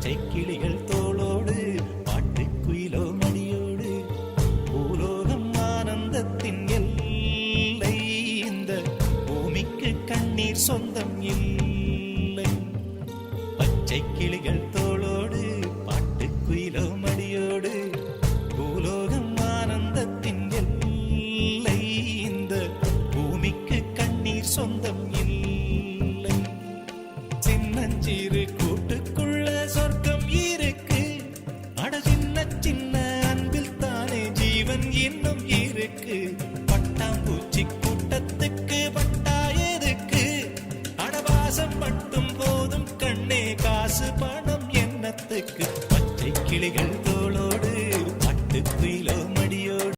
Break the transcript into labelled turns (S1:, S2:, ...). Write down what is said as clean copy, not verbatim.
S1: பச்சை கிளிகள் தோளோடு பாட்டுக்குயிலோ மடியோடு பூலோகம் ஆனந்தத்தின் எல்லை இந்த பூமிக்கு கண்ணீர் சொந்தம் இல்லை பச்சை கிளிகள் தோளோடு பாட்டுக்குயிலோ மடியோடு பூலோகம் ஆனந்தத்தின் எல்லை இந்த பூமிக்கு கண்ணீர் சொந்தம் இல்லை சின்னஞ்சிறு கூட்டுக்குள்ள சொர்க்கம் இருக்கு அட சின்ன சின்ன அன்பில் தானே ஜீவன் இன்னும் இருக்கு பட்டாம்பூச்சி கூட்டத்துக்கு பட்டா எதுக்கு அடவாசம் மட்டும் போதும் கண்ணே காசு பணம் என்னத்துக்கு பச்சை கிளிகள்